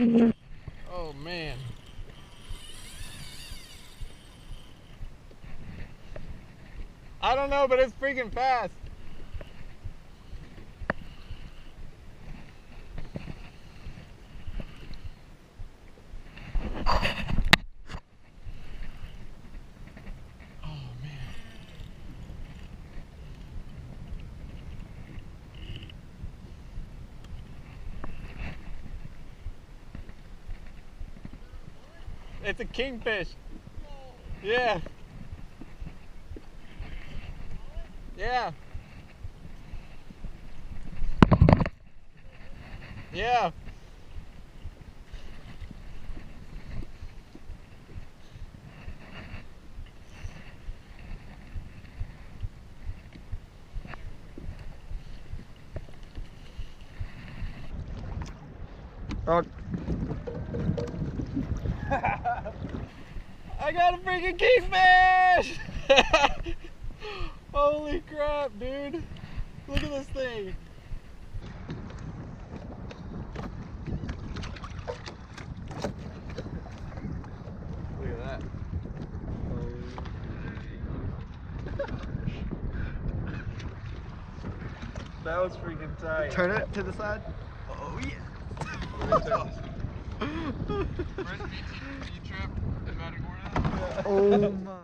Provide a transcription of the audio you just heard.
Oh man. I don't know, but it's freaking fast. Oh man. It's a kingfish. Yeah. Yeah. Yeah. Oh. I got a freaking kingfish! Holy crap, dude. Look at this thing. Look at that. That was freaking tight. Turn it to the side. Oh yeah. First BT trip in Matagorda. Oh my.